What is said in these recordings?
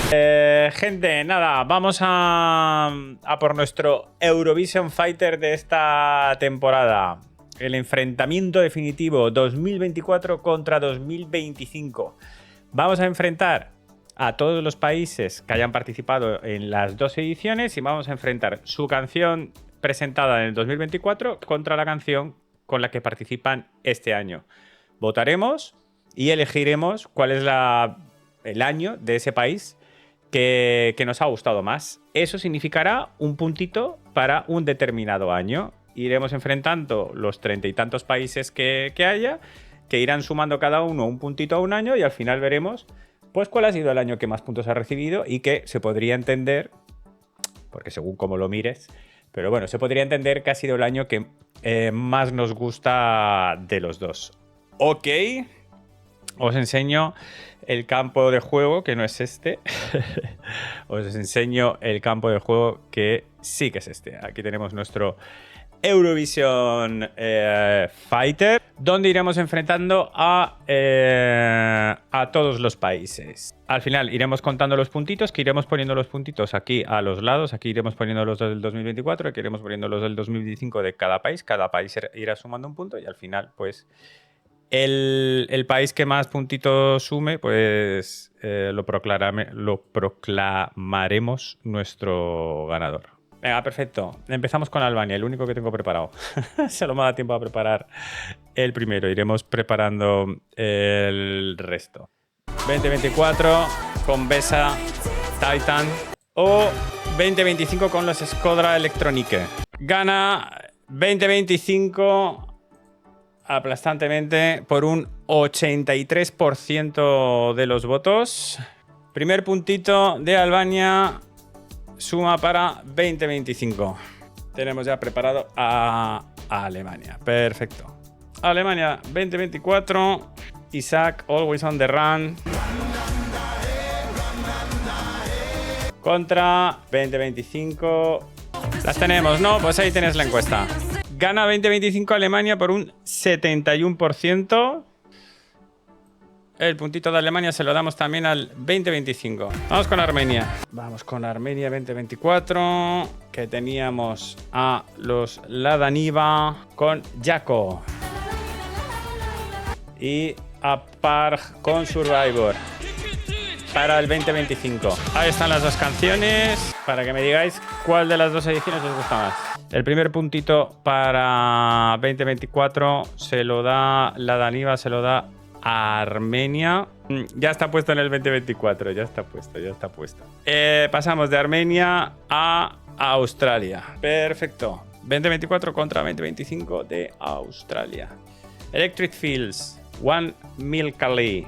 Gente, nada, vamos a por nuestro Eurovision Fighter de esta temporada. El enfrentamiento definitivo 2024 contra 2025. Vamos a enfrentar a todos los países que hayan participado en las dos ediciones y vamos a enfrentar su canción presentada en el 2024 contra la canción con la que participan este año. Votaremos y elegiremos cuál es el año de ese país que nos ha gustado más. Eso significará un puntito para un determinado año. Iremos enfrentando los 30 y tantos países que haya, que irán sumando cada uno un puntito a un año y al final veremos pues cuál ha sido el año que más puntos ha recibido y que se podría entender, porque según cómo lo mires, pero bueno, se podría entender que ha sido el año que más nos gusta de los dos. Ok, os enseño el campo de juego, que no es este. Os enseño el campo de juego que sí que es este. Aquí tenemos nuestro Eurovision Fighter, donde iremos enfrentando a todos los países. Al final iremos contando los puntitos, que iremos poniendo los puntitos aquí a los lados. Aquí iremos poniendo los del 2024, aquí iremos poniendo los del 2025 de cada país. Cada país irá sumando un punto y al final, pues, el país que más puntitos sume, pues lo proclamaremos nuestro ganador. Venga, perfecto. Empezamos con Albania, el único que tengo preparado. Solo me da tiempo a preparar el primero. Iremos preparando el resto. 2024 con Besa, Titan. O 2025 con los Skodra Electronique. Gana 2025 aplastantemente por un 83% de los votos. Primer puntito de Albania. Suma para 2025. Tenemos ya preparado a Alemania. Perfecto. Alemania 2024. Isaac, Always on the Run. Contra 2025. Las tenemos, ¿no? Pues ahí tenéis la encuesta. Gana 2025 Alemania por un 71%. El puntito de Alemania se lo damos también al 2025. Vamos con Armenia. Vamos con Armenia 2024. Que teníamos a los Ladaniva con Jako. Y a Parg con Survivor. Para el 2025. Ahí están las dos canciones. Para que me digáis cuál de las dos ediciones os gusta más. El primer puntito para 2024 se lo da Ladaniva, se lo da Armenia. Ya está puesto en el 2024. Ya está puesto. Pasamos de Armenia a Australia. Perfecto. 2024 contra 2025 de Australia. Electric Fields. One Milk Ali.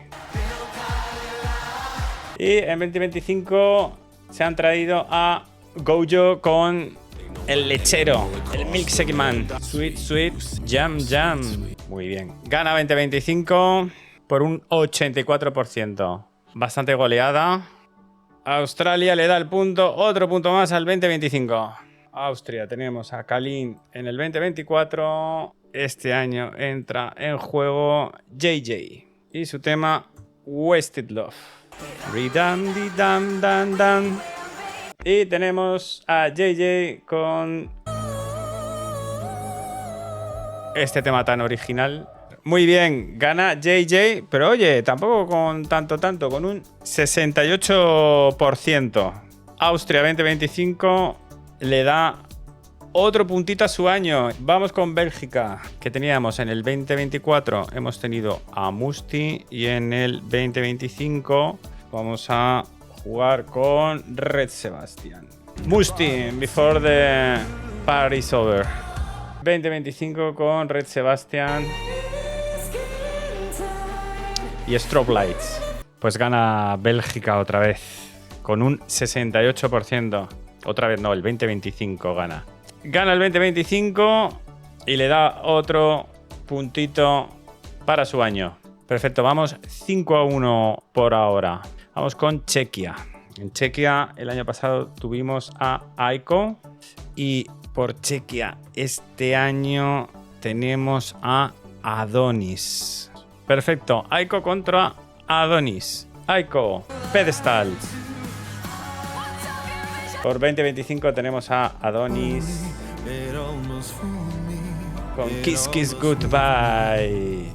Y en 2025 se han traído a Gojo con el lechero, el Milkshake Man. Sweet Sweet Jam Jam. Muy bien. Gana 2025 por un 84%. Bastante goleada. Australia le da el punto, otro punto más al 2025. Austria, tenemos a Kalin en el 2024. Este año entra en juego JJ y su tema Wasted Love. Ridam, didam, dan, dan. Y tenemos a JJ con este tema tan original. Muy bien, gana JJ, pero oye, tampoco con tanto, con un 68%. Austria 2025 le da otro puntito a su año. Vamos con Bélgica, que teníamos en el 2024, hemos tenido a Musti y en el 2025 vamos a jugar con Red Sebastian. Musti, Before the Party's Over. 2025 con Red Sebastian y Strobe Lights. Pues gana Bélgica otra vez con un 68%. Otra vez no, el 2025 gana. Gana el 2025 y le da otro puntito para su año. Perfecto, vamos 5-1 por ahora. Vamos con Chequia. En Chequia el año pasado tuvimos a Aiko y por Chequia este año tenemos a Adonis. Perfecto, Aiko contra Adonis. Aiko, Pedestal. Por 2025 tenemos a Adonis con Kiss Kiss Goodbye.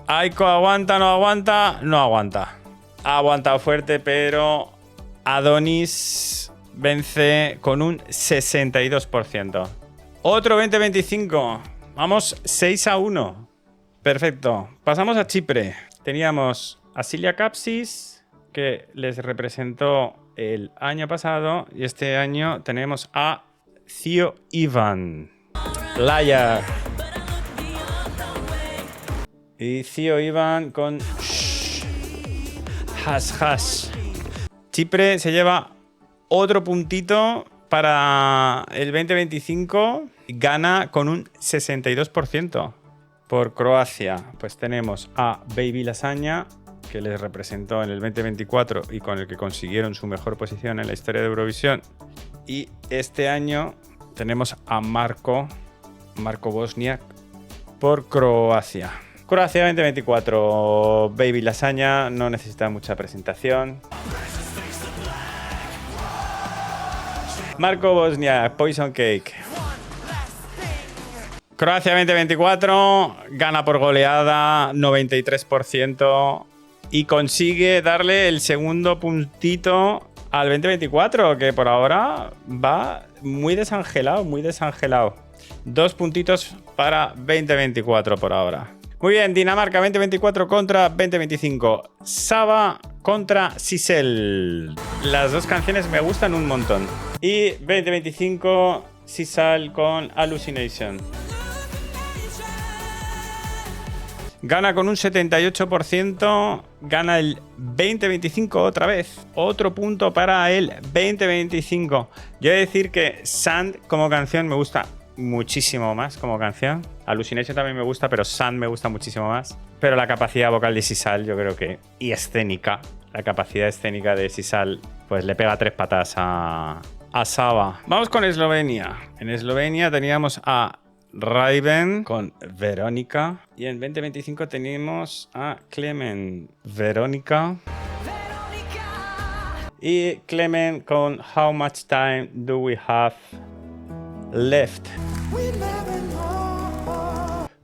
Aiko aguanta, no aguanta, no aguanta. Ha aguantado fuerte, pero Adonis vence con un 62%. Otro 2025. Vamos 6-1. Perfecto. Pasamos a Chipre. Teníamos a Cilia Capsis, que les representó el año pasado. Y este año tenemos a Theo Ivan. Liar. Y Theo Ivan con Hash Hash. Chipre se lleva otro puntito para el 2025. Gana con un 62%. Por Croacia, pues tenemos a Baby Lasaña, que les representó en el 2024 y con el que consiguieron su mejor posición en la historia de Eurovisión. Y este año tenemos a Marco Bosniak por Croacia. Croacia 2024, Baby Lasaña, no necesita mucha presentación. Marco Bosniak, Poison Cake. Croacia 2024 gana por goleada 93% y consigue darle el segundo puntito al 2024, que por ahora va muy desangelado, muy desangelado. 2 puntitos para 2024 por ahora. Muy bien, Dinamarca 2024 contra 2025. Saba contra Sissel. Las dos canciones me gustan un montón. Y 2025, Sissel con Hallucination. Gana con un 78%, gana el 2025 otra vez. Otro punto para el 2025. Yo he de decir que Sand como canción me gusta muchísimo más como canción. Hallucination también me gusta, pero Sand me gusta muchísimo más. Pero la capacidad vocal de Sissel, yo creo que... Y escénica. La capacidad escénica de Sissel, pues le pega 3 patas a Saba. Vamos con Eslovenia. En Eslovenia teníamos a Raven con Verónica. Y en 2025 tenemos a Clement, Verónica. Y Clement con How Much Time Do We Have Left.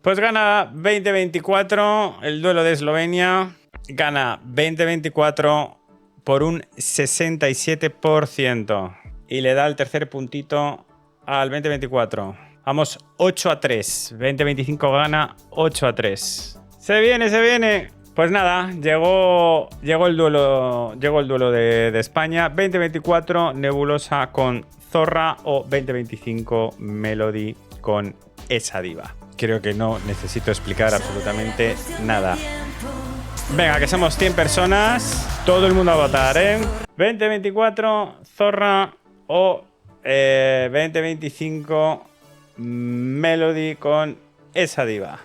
Pues gana 2024 el duelo de Eslovenia. Gana 2024 por un 67%. Y le da el tercer puntito al 2024. Vamos 8-3. 2025 gana 8-3. Se viene, se viene. Pues nada, llegó el duelo de España. 2024 Nebulosa con Zorra o 2025 Melody con Esa Diva. Creo que no necesito explicar absolutamente nada. Venga, que somos 100 personas. Todo el mundo a votar, ¿eh? 2024 Zorra o 2025 Melody con Esa Diva.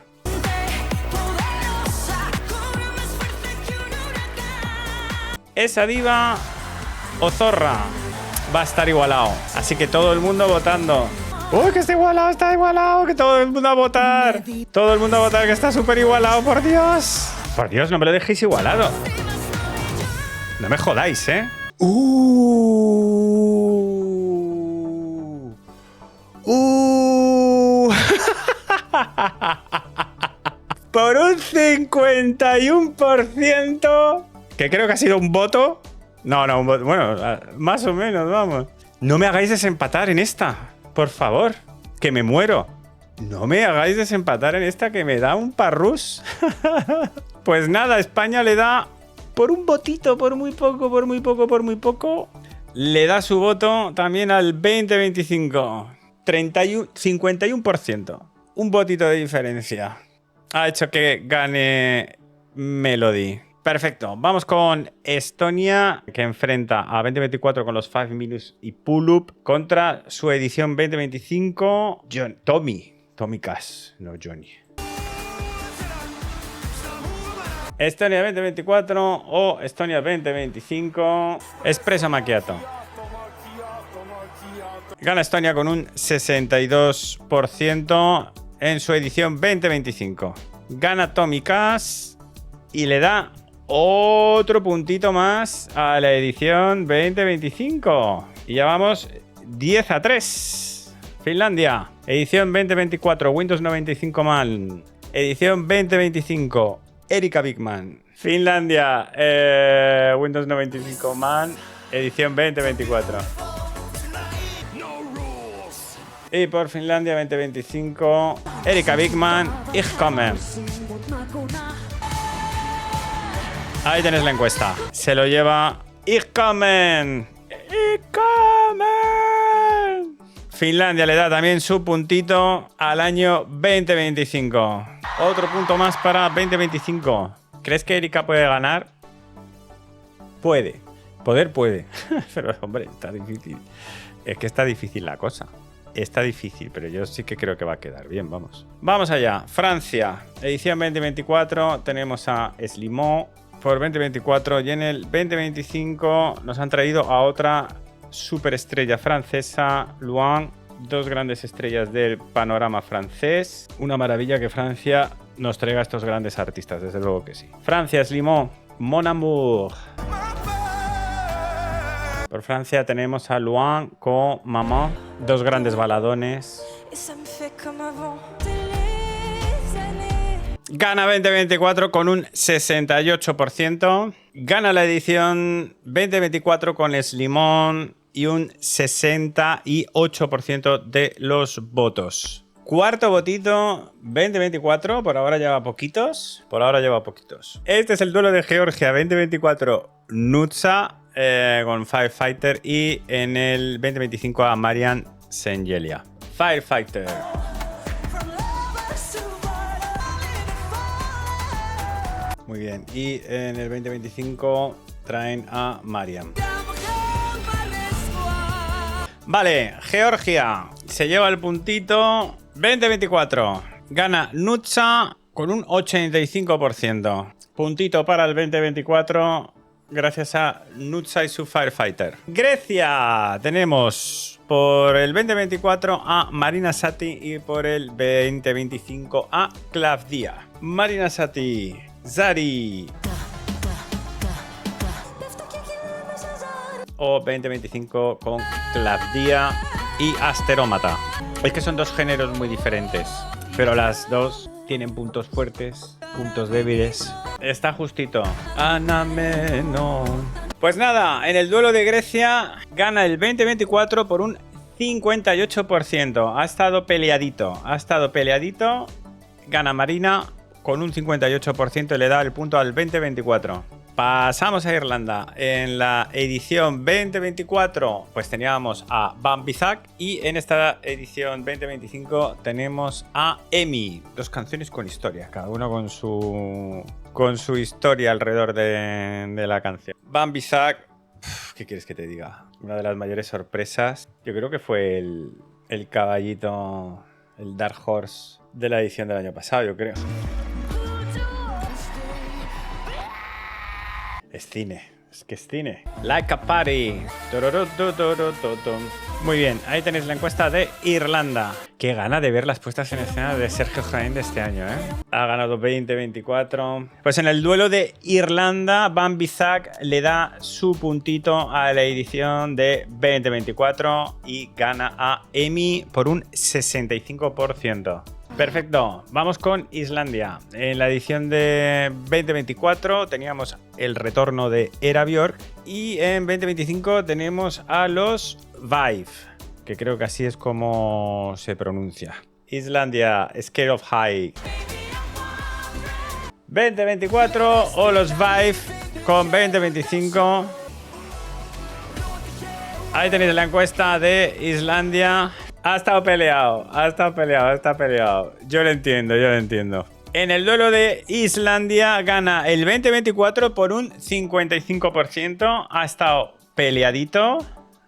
Esa Diva o Zorra. Va a estar igualado. Así que todo el mundo votando. ¡Uy, que está igualado! Que todo el mundo a votar. Todo el mundo a votar, que está súper igualado, por Dios. Por Dios, no me lo dejéis igualado. No me jodáis, ¿eh? Por un 51%, que creo que ha sido un voto. No, un voto. Bueno, más o menos, vamos. No me hagáis desempatar en esta, por favor, que me muero. No me hagáis desempatar en esta, que me da un parrús. Pues nada, España le da por un votito, por muy poco. Le da su voto también al 2025. 51%. Un votito de diferencia ha hecho que gane Melody. Perfecto. Vamos con Estonia, que enfrenta a 2024 con los 5 Minutes y Pull Up contra su edición 2025 Tommy Cash, no Johnny. Estonia 2024 o Estonia 2025 Espresso Macchiato. Gana Estonia con un 62% en su edición 2025. Gana Tommy Cash y le da otro puntito más a la edición 2025. Y ya vamos 10-3. Finlandia. Edición 2024. Windows 95 Man. Edición 2025. Erika Bigman. Finlandia. Windows 95 Man. Edición 2024. Y por Finlandia 2025. Erika Bigman. Ich komme. Ahí tenéis la encuesta. Se lo lleva Ich komme. Ich komme. Finlandia le da también su puntito al año 2025. Otro punto más para 2025. ¿Crees que Erika puede ganar? Puede. Poder puede. Pero hombre, está difícil. Es que está difícil la cosa. Está difícil, pero yo sí que creo que va a quedar bien, vamos. Vamos allá. Francia. Edición 2024. Tenemos a Slimon por 2024. Y en el 2025 nos han traído a otra superestrella francesa, Luan, dos grandes estrellas del panorama francés. Una maravilla que Francia nos traiga a estos grandes artistas, desde luego que sí. Francia, Slimon, Mon Amour. Por Francia tenemos a Luan con Maman, dos grandes baladones. Gana 2024 con un 68%. Gana la edición 2024 con Slimon y un 68% de los votos. Cuarto votito 2024. Por ahora lleva poquitos. Este es el duelo de Georgia 2024. Nutsa con Firefighter. Y en el 2025 a Marian Sengelia. Firefighter. Muy bien, y en el 2025 traen a Mariam. Vale, Georgia se lleva el puntito 2024. Gana Nutsa con un 85%. Puntito para el 2024 gracias a Nutsa y su Firefighter. Grecia tenemos por el 2024 a Marina Sati y por el 2025 a Klavdia. Marina Sati. Zari. O 2025 con Klavdia y Asterómata. Es que son dos géneros muy diferentes, pero las dos tienen puntos fuertes, puntos débiles. Está justito. Anameno. Pues nada, en el duelo de Grecia gana el 2024 por un 58%. Ha estado peleadito. Gana Marina con un 58% y le da el punto al 2024. Pasamos a Irlanda. En la edición 2024 pues teníamos a Bambizak y en esta edición 2025 tenemos a Emi. Dos canciones con historia, cada uno con su historia alrededor de la canción. Bambizak, ¿qué quieres que te diga? Una de las mayores sorpresas. Yo creo que fue el caballito, el Dark Horse de la edición del año pasado, yo creo. Es cine, es que es cine. Like a Party. Muy bien, ahí tenéis la encuesta de Irlanda. Qué gana de ver las puestas en escena de Sergio Jaén de este año, ¿eh? Ha ganado 20-24. Pues en el duelo de Irlanda, Bambizak le da su puntito a la edición de 2024 y gana a Emi por un 65%. Perfecto, vamos con Islandia. En la edición de 2024 teníamos el retorno de Era Björk y en 2025 tenemos a los Vive, que creo que así es como se pronuncia. Islandia, Scale of High. 2024 o los Vive con 2025. Ahí tenéis la encuesta de Islandia. Ha estado peleado. Yo lo entiendo. En el duelo de Islandia gana el 2024 por un 55%. Ha estado peleadito,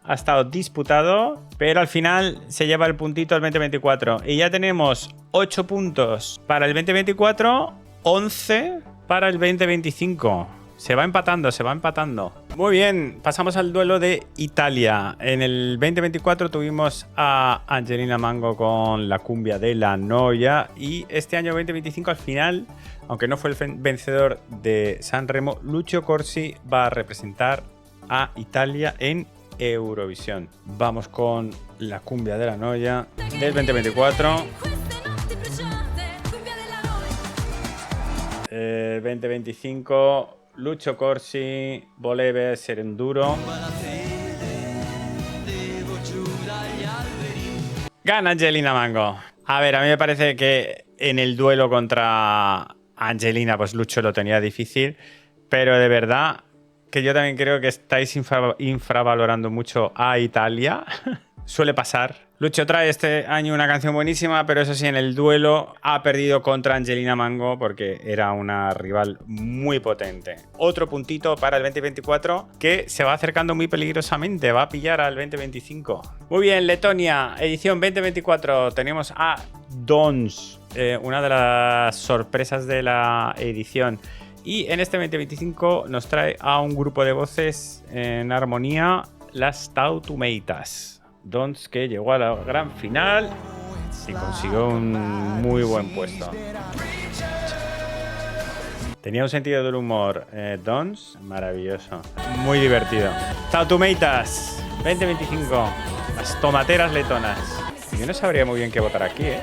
ha estado disputado, pero al final se lleva el puntito al 2024. Y ya tenemos 8 puntos para el 2024, 11 para el 2025. Se va empatando. Muy bien, pasamos al duelo de Italia. En el 2024 tuvimos a Angelina Mango con la cumbia de la Noia. Y este año 2025 al final, aunque no fue el vencedor de Sanremo, Lucio Corsi va a representar a Italia en Eurovisión. Vamos con la cumbia de la noia del 2024. 2025, Lucio Corsi, Voleva Serenduro. Gana Angelina Mango. A ver, a mí me parece que en el duelo contra Angelina, pues Lucho lo tenía difícil, pero de verdad que yo también creo que estáis infravalorando mucho a Italia. Suele pasar. Lucho trae este año una canción buenísima, pero eso sí, en el duelo ha perdido contra Angelina Mango porque era una rival muy potente. Otro puntito para el 2024 que se va acercando muy peligrosamente, va a pillar al 2025. Muy bien, Letonia, edición 2024. Tenemos a Dons, una de las sorpresas de la edición. Y en este 2025 nos trae a un grupo de voces en armonía, las Tautumeitas. Dons, que llegó a la gran final y consiguió un muy buen puesto. Tenía un sentido del humor, Dons, maravilloso, muy divertido. Tautumeitas 2025, las tomateras letonas. Yo no sabría muy bien qué votar aquí, ¿eh?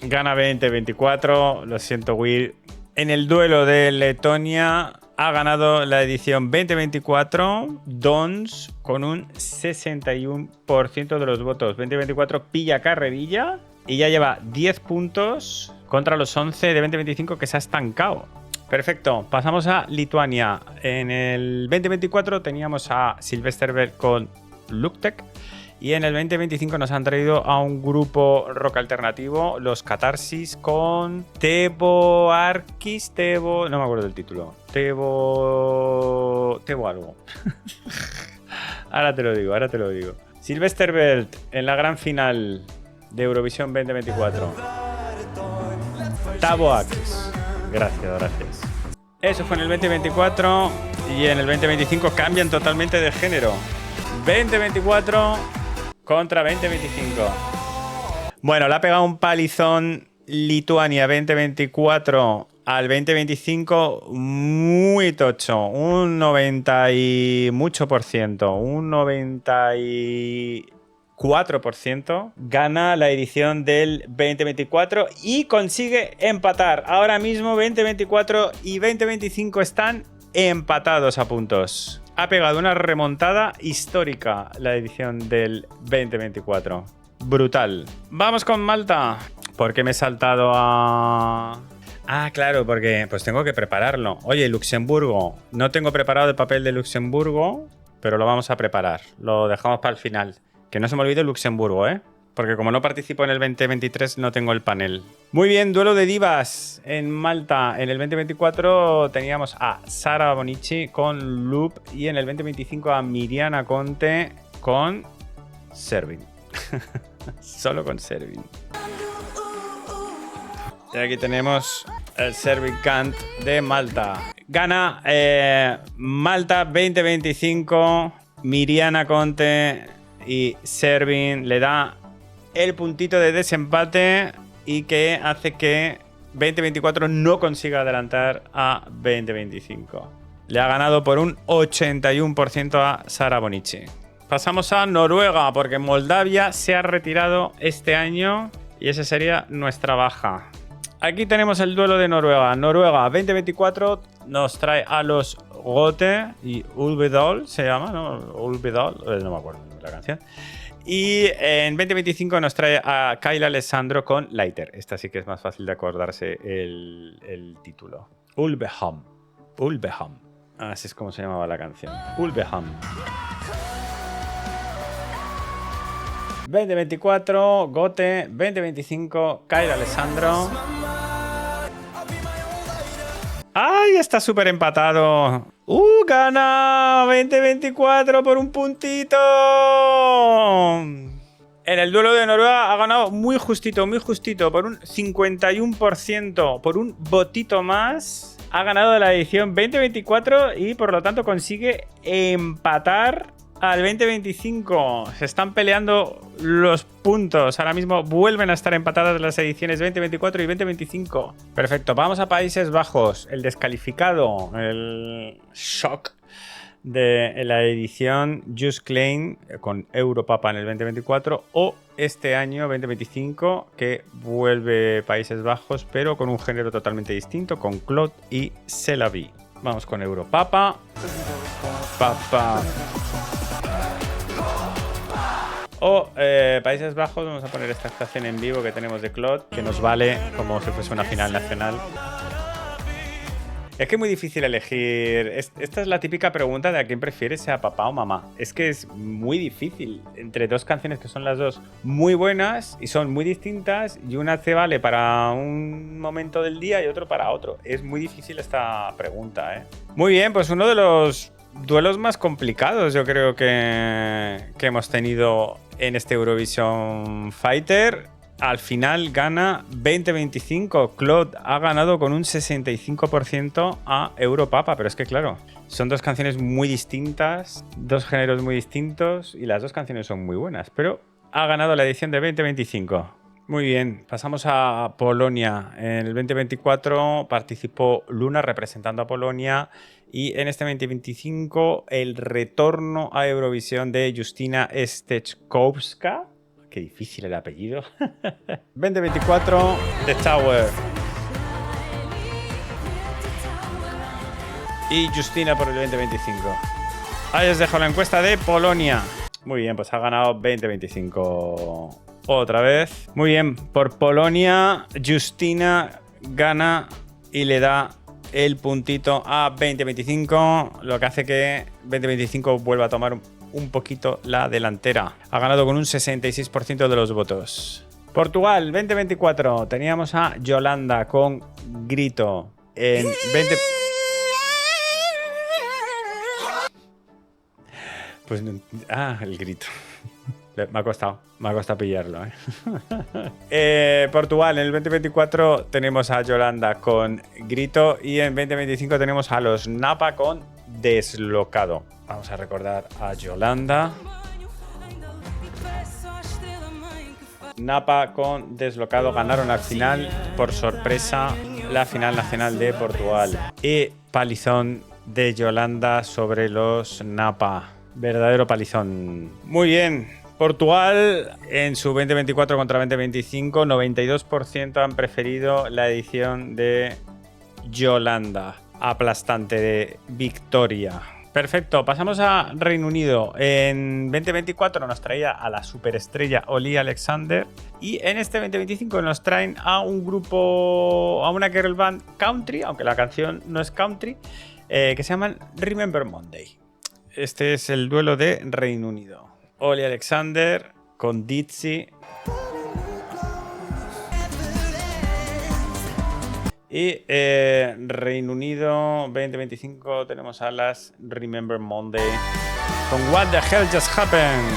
Gana 2024, lo siento, Will. En el duelo de Letonia ha ganado la edición 2024 Dons con un 61% de los votos. 2024 pilla carrerilla y ya lleva 10 puntos contra los 11 de 2025 que se ha estancado. Perfecto, pasamos a Lituania. En el 2024 teníamos a Sylvester Bell con Luktek. Y en el 2025 nos han traído a un grupo rock alternativo, los Catarsis, con Tebo Arkis, no me acuerdo del título. Tebo algo. Ahora te lo digo. Sylvester Bell en la gran final de Eurovisión 2024. Tebo Arkis. Gracias. Eso fue en el 2024 y en el 2025 cambian totalmente de género. 2024 contra 2025. Bueno, le ha pegado un palizón Lituania 2024 al 2025 muy tocho. Un 90 y mucho por ciento. Un 94% gana la edición del 2024 y consigue empatar. Ahora mismo 2024 y 2025 están empatados a puntos. Ha pegado una remontada histórica la edición del 2024. Brutal. Vamos con Malta. ¿Por qué me he saltado a...? Ah, claro, porque pues tengo que prepararlo. Oye, Luxemburgo. No tengo preparado el papel de Luxemburgo, pero lo vamos a preparar. Lo dejamos para el final. Que no se me olvide Luxemburgo, ¿eh? Porque como no participo en el 2023 no tengo el panel. Muy bien, duelo de divas en Malta. En el 2024 teníamos a Sara Bonici con Loop y en el 2025 a Miriana Conte con Servin. Solo con Servin. Y aquí tenemos el Servin Cant de Malta. Gana Malta 2025, Miriana Conte y Servin le da el puntito de desempate y que hace que 2024 no consiga adelantar a 2025. Le ha ganado por un 81% a Sara Bonici. Pasamos a Noruega, porque Moldavia se ha retirado este año y esa sería nuestra baja. Aquí tenemos el duelo de Noruega. Noruega 2024 nos trae a los Gote y Ulvedal, se llama, ¿no? Ulvedal, no me acuerdo de la canción. Y en 2025 nos trae a Kyle Alessandro con Lighter. Esta sí que es más fácil de acordarse el título. Ulveham. Así es como se llamaba la canción. Ulveham. 2024, Gote. 2025, Kyle Alessandro. ¡Ay! Está súper empatado. ¡Gana! 2024 por un puntito. En el duelo de Noruega ha ganado muy justito, por un 51%, por un votito más. Ha ganado la edición 2024 y por lo tanto consigue empatar al 2025. Se están peleando los puntos. Ahora mismo vuelven a estar empatadas las ediciones 2024 y 2025. Perfecto, vamos a Países Bajos. El descalificado, el shock de la edición Just Klein con Europapa en el 2024 o este año 2025 que vuelve Países Bajos pero con un género totalmente distinto con Claude y C'est la vie. Vamos con Europapa. Papa. O Países Bajos, vamos a poner esta actuación en vivo que tenemos de Claude, que nos vale como si fuese una final nacional. Es que es muy difícil elegir. Esta es la típica pregunta de a quién prefieres, sea papá o mamá. Es que es muy difícil. Entre dos canciones que son las dos muy buenas y son muy distintas y una te vale para un momento del día y otro para otro. Es muy difícil esta pregunta, ¿eh? Muy bien, pues uno de los duelos más complicados yo creo que hemos tenido en este Eurovision Fighter. Al final gana 2025. Claude ha ganado con un 65% a Europapa. Pero es que claro, son dos canciones muy distintas, dos géneros muy distintos y las dos canciones son muy buenas. Pero ha ganado la edición de 2025. Muy bien, pasamos a Polonia. En el 2024 participó Luna representando a Polonia y en este 2025 el retorno a Eurovisión de Justyna Steczkowska. Qué difícil el apellido. 2024, The Tower. Y Justyna por el 2025. Ahí os dejo la encuesta de Polonia. Muy bien, pues ha ganado 2025 otra vez. Muy bien, por Polonia, Justyna gana y le da el puntito a 2025, lo que hace que 2025 vuelva a tomar un poquito la delantera. Ha ganado con un 66% de los votos. Portugal, 2024. Teníamos a Yolanda con Grito. En 20... Pues no... el grito. Me ha costado pillarlo, Portugal, en el 2024 tenemos a Yolanda con Grito y en 2025 tenemos a los Napa con Deslocado. Vamos a recordar a Yolanda. Napa con Deslocado ganaron al final, por sorpresa, la final nacional de Portugal. Y palizón de Yolanda sobre los Napa. Verdadero palizón. Muy bien. Portugal, en su 2024 contra 2025, 92% han preferido la edición de Yolanda. Aplastante de victoria. Perfecto, pasamos a Reino Unido. En 2024 nos traía a la superestrella Oli Alexander y en este 2025 nos traen a un grupo, a una girl band country, aunque la canción no es country, que se llaman Remember Monday. Este es el duelo de Reino Unido. Oli Alexander con Ditsy. Y Reino Unido 2025 tenemos a las Remember Monday con What the Hell Just Happened.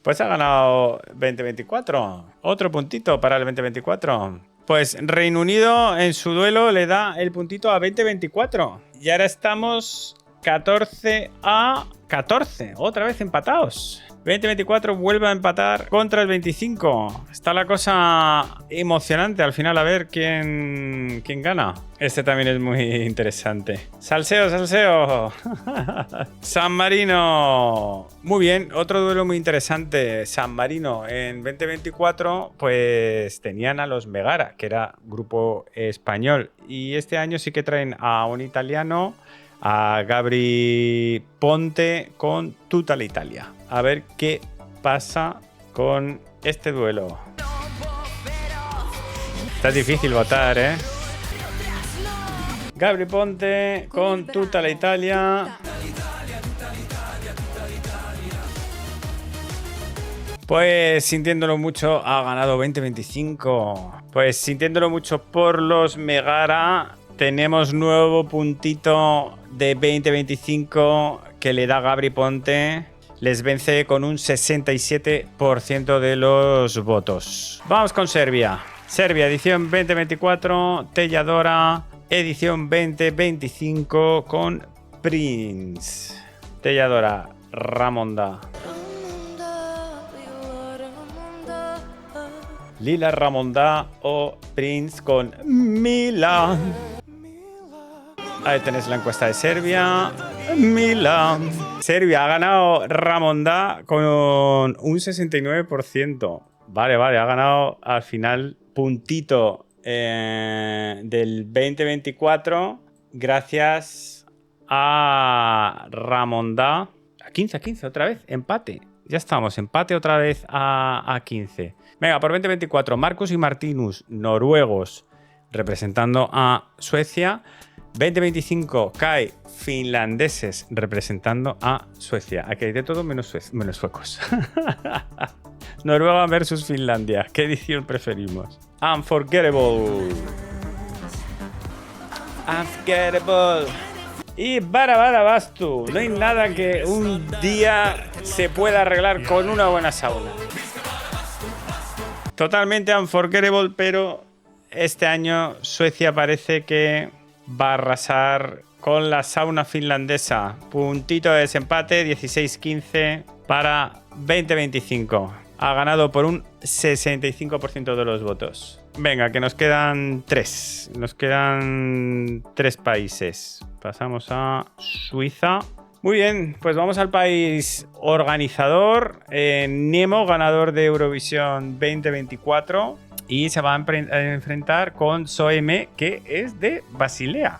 Pues ha ganado 2024. Otro puntito para el 2024. Pues Reino Unido en su duelo le da el puntito a 2024. Y ahora estamos 14 a 14. Otra vez empatados. 2024 vuelve a empatar contra el 25. Está la cosa emocionante al final, a ver quién gana. Este también es muy interesante. Salseo, salseo. San Marino. Muy bien, otro duelo muy interesante. San Marino en 2024 pues tenían a los Megara, que era grupo español. Y este año sí que traen a un italiano, a Gabri Ponte con Tutta l'Italia. A ver qué pasa con este duelo. Está difícil votar, ¿eh? Gabri Ponte con Tutta l'Italia. Pues sintiéndolo mucho, ha ganado 2025. Pues sintiéndolo mucho por los Megara, tenemos nuevo puntito de 2025 que le da Gabri Ponte. Les vence con un 67% de los votos. Vamos con Serbia. Serbia, edición 2024. Telladora, edición 2025 con Prince. Telladora, Ramonda. Lila Ramonda o Prince con Milan. Ahí tenéis la encuesta de Serbia. Milan. Serbia ha ganado Ramonda con un 69%. Vale, ha ganado al final puntito del 2024 gracias a Ramonda. A 15 otra vez, empate. Ya estamos, empate otra vez a 15. Venga, por 2024, Marcus y Martinus, noruegos, representando a Suecia. 2025, Kai, finlandeses, representando a Suecia. Aquí hay de todo menos suecos. Noruega versus Finlandia. ¿Qué edición preferimos? Unforgettable. Unforgettable. Y Bastu. No hay nada que un día se pueda arreglar con una buena sauna. Totalmente unforgettable, pero este año Suecia parece que va a arrasar con la sauna finlandesa. Puntito de desempate, 16-15 para 2025. Ha ganado por un 65% de los votos. Venga, que nos quedan 3. Nos quedan 3 países. Pasamos a Suiza. Muy bien, pues vamos al país organizador. Nemo, ganador de Eurovisión 2024. Y se va a enfrentar con Soeme, que es de Basilea.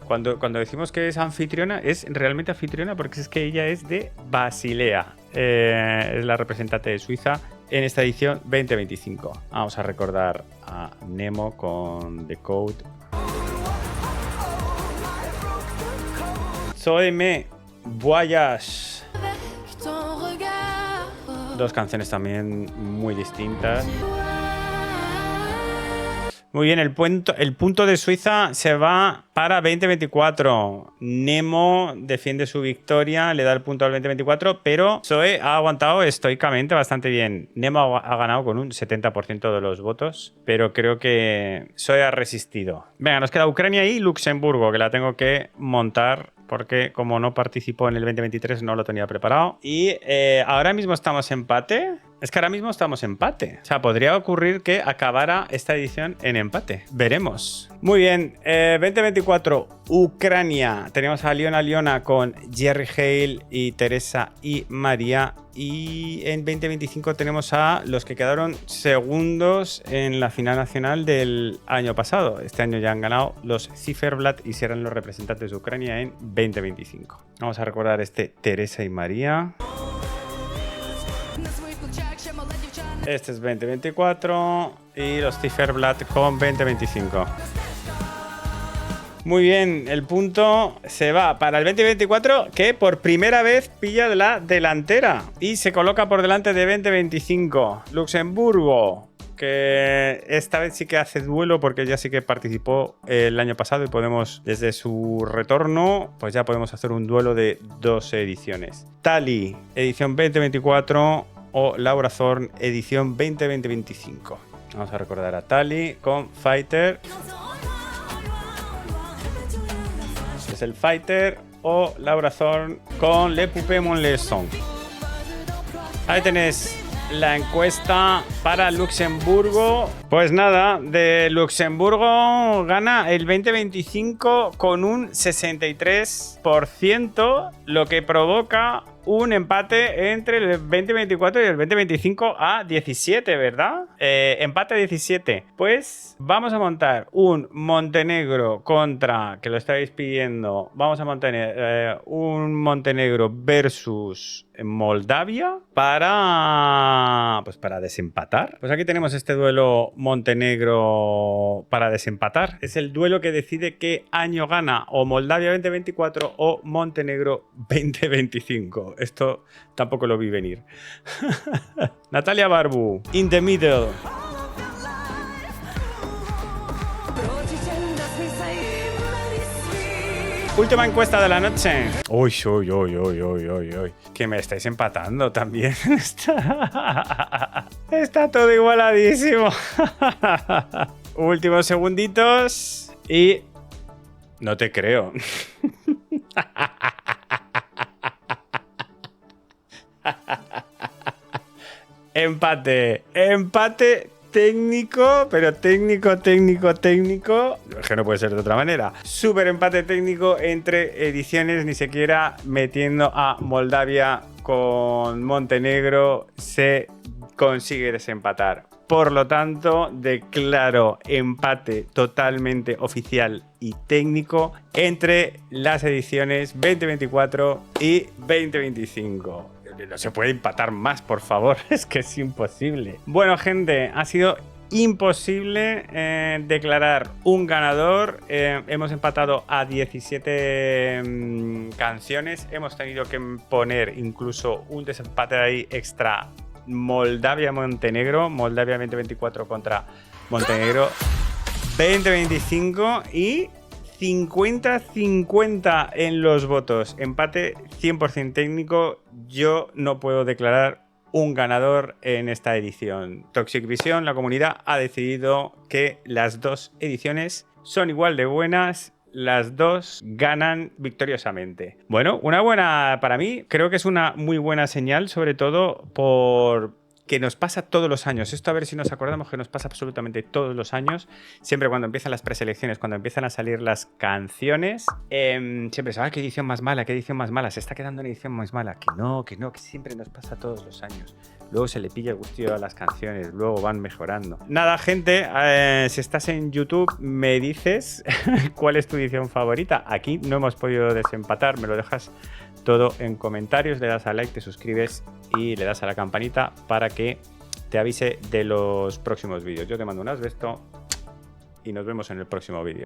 Cuando decimos que es anfitriona, es realmente anfitriona porque es que ella es de Basilea. Es la representante de Suiza en esta edición 2025. Vamos a recordar a Nemo con The Code. Soeme, Voyage. Dos canciones también muy distintas. Muy bien, el punto de Suiza se va para 2024. Nemo defiende su victoria, le da el punto al 2024, pero Zoe ha aguantado estoicamente bastante bien. Nemo ha ganado con un 70% de los votos, pero creo que Zoe ha resistido. Venga, nos queda Ucrania y Luxemburgo, que la tengo que montar porque como no participó en el 2023 no lo tenía preparado. Y ahora mismo estamos empate. Es que ahora mismo estamos empate. O sea, podría ocurrir que acabara esta edición en empate. Veremos. Muy bien. 2024, Ucrania. Tenemos a Liona con Jerry Hale y Teresa y María. Y en 2025 tenemos a los que quedaron segundos en la final nacional del año pasado. Este año ya han ganado los Ciferblat y serán los representantes de Ucrania en 2025. Vamos a recordar este Teresa y María. Este es 2024 y los Ciferblat con 2025. Muy bien, el punto se va para el 2024, que por primera vez pilla la delantera y se coloca por delante de 2025. Luxemburgo, que esta vez sí que hace duelo porque ya sí que participó el año pasado y podemos, desde su retorno, pues ya podemos hacer un duelo de 2 ediciones. Tali, edición 2024 o Laura Thorne, edición 2025. Vamos a recordar a Tali con Fighter. Es el Fighter o Laura Thorne con Le Poupée Mon Les Son. Ahí tenés la encuesta para Luxemburgo. Pues nada, de Luxemburgo gana el 2025 con un 63%, lo que provoca un empate entre el 2024 y el 2025 a 17, ¿verdad? Empate a 17. Pues vamos a montar un Montenegro contra, que lo estáis pidiendo, vamos a montar un Montenegro versus Moldavia para desempatar. Pues aquí tenemos este duelo Montenegro para desempatar. Es el duelo que decide qué año gana o Moldavia 2024 o Montenegro 2025. Esto tampoco lo vi venir. Natalia Barbu, In the Middle. Última encuesta de la noche. Uy. Que me estáis empatando también. Está todo igualadísimo. Últimos segunditos. Y... no te creo. Empate técnico, pero técnico. que no puede ser de otra manera. Súper empate técnico entre ediciones, ni siquiera metiendo a Moldavia con Montenegro se consigue desempatar. Por lo tanto, declaro empate totalmente oficial y técnico entre las ediciones 2024 y 2025. No se puede empatar más, por favor, es que es imposible. Bueno, gente, ha sido imposible declarar un ganador. Hemos empatado a 17 canciones. Hemos tenido que poner incluso un desempate ahí extra. Moldavia-Montenegro. Moldavia 2024 contra Montenegro 2025. Y 50-50 en los votos. Empate 100% técnico. Yo no puedo declarar un ganador en esta edición. Toxic Vision, la comunidad, ha decidido que las dos ediciones son igual de buenas. Las dos ganan victoriosamente. Bueno, una buena para mí. Creo que es una muy buena señal, sobre todo por que nos pasa todos los años. Esto, a ver si nos acordamos, que nos pasa absolutamente todos los años. Siempre cuando empiezan las preselecciones, cuando empiezan a salir las canciones, siempre se va, ¿qué edición más mala? ¿Qué edición más mala? Se está quedando una edición más mala. Que no, que siempre nos pasa todos los años. Luego se le pilla el gustillo a las canciones, luego van mejorando. Nada, gente, si estás en YouTube, me dices cuál es tu edición favorita. Aquí no hemos podido desempatar, me lo dejas todo en comentarios, le das a like, te suscribes y le das a la campanita para que te avise de los próximos vídeos. Yo te mando un asbesto y nos vemos en el próximo vídeo.